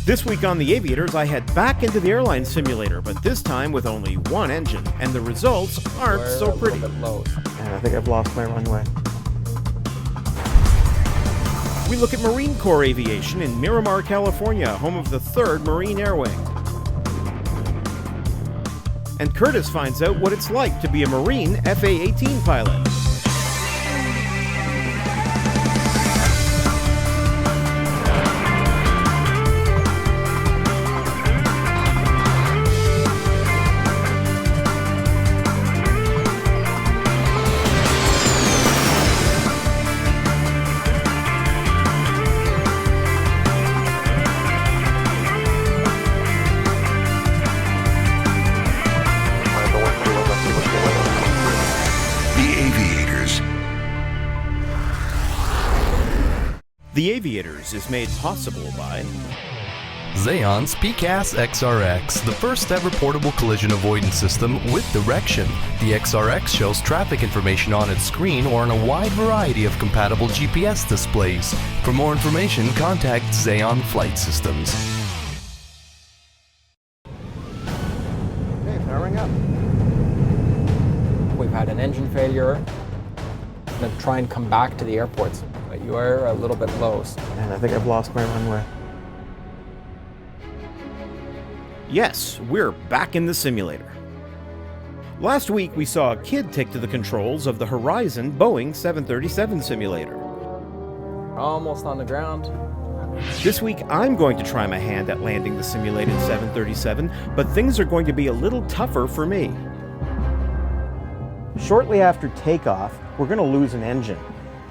This week on The Aviators, I head back into the airline simulator, but this time with only one engine, and the results aren't so pretty. And I think I've lost my runway. We look at Marine Corps aviation in Miramar, California, home of the 3rd Marine Air Wing. And Curtis finds out what it's like to be a Marine FA-18 pilot. The Aviators is made possible by Xeon's PCAS XRX, the first ever portable collision avoidance system with direction. The XRX shows traffic information on its screen or on a wide variety of compatible GPS displays. For more information, contact Xeon Flight Systems. Okay, powering up. We've had an engine failure. I'm going to try and come back to the airports, but you are a little bit low. And I think I've lost my runway. Yes, we're back in the simulator. Last week we saw a kid take to the controls of the Horizon Boeing 737 simulator. Almost on the ground. This week I'm going to try my hand at landing the simulated 737, but things are going to be a little tougher for me. Shortly after takeoff, we're going to lose an engine.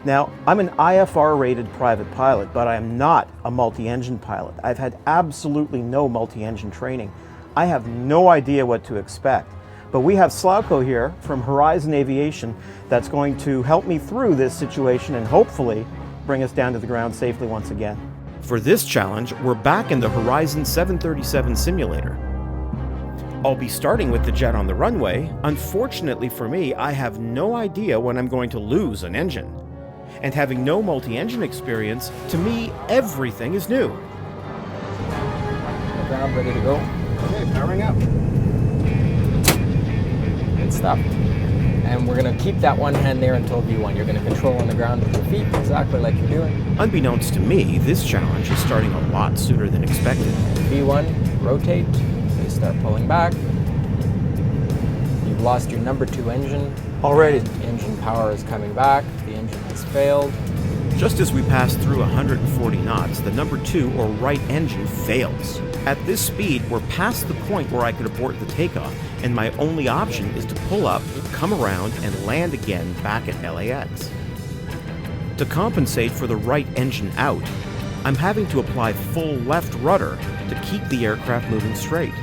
Now, I'm an IFR-rated private pilot, but I am not a multi-engine pilot. I've had absolutely no multi-engine training. I have no idea what to expect. But we have Slavko here from Horizon Aviation that's going to help me through this situation and hopefully bring us down to the ground safely once again. For this challenge, we're back in the Horizon 737 simulator. I'll be starting with the jet on the runway. Unfortunately for me, I have no idea when I'm going to lose an engine. And having no multi-engine experience, to me, everything is new. Ground ready to go. Okay, powering up. Good stuff. And we're going to keep that one hand there until V1. You're going to control on the ground with your feet, exactly like you're doing. Unbeknownst to me, this challenge is starting a lot sooner than expected. V1, rotate. You start pulling back. You've lost your number 2 engine. Already. Engine power is coming back. The engine has failed. Just as we pass through 140 knots, the number 2 or right engine fails. At this speed, we're past the point where I could abort the takeoff, and my only option is to pull up, come around, and land again back at LAX. To compensate for the right engine out, I'm having to apply full left rudder to keep the aircraft moving straight.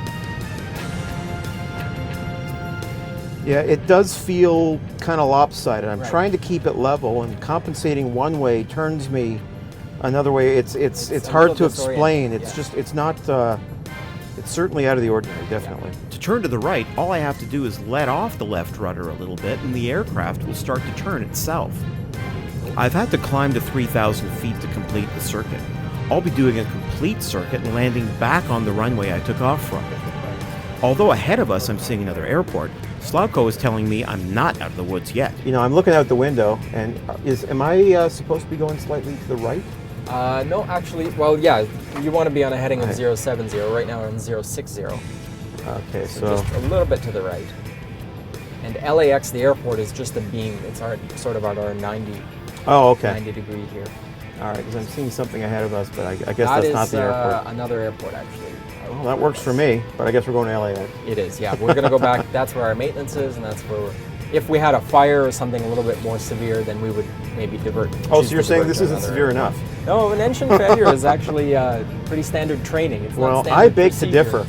Yeah, it does feel kind of lopsided. I'm trying to keep it level, and compensating one way turns me another way. It's hard to explain. It's just, it's not, it's certainly out of the ordinary, definitely. To turn to the right, all I have to do is let off the left rudder a little bit, and the aircraft will start to turn itself. I've had to climb to 3,000 feet to complete the circuit. I'll be doing a complete circuit and landing back on the runway I took off from. Although ahead of us I'm seeing another airport, Slavko is telling me I'm not out of the woods yet. You know, I'm looking out the window, and am I supposed to be going slightly to the right? No, actually, well, yeah, you want to be on a heading of 070. Right now we're in 060. Okay, so just a little bit to the right. And LAX, the airport, is just a beam. It's our sort of at our 90. Oh, okay. 90 degree here. All right, because I'm seeing something ahead of us, but I guess that's not the airport. Another airport, actually. Well, that works for me, but I guess we're going to LAX. It is, yeah. We're going to go back. That's where our maintenance is, and that's where if we had a fire or something a little bit more severe, then we would maybe divert. Oh, so you're saying this isn't severe enough? No, an engine failure is actually pretty standard training. It's well, not standard I beg to procedure. differ.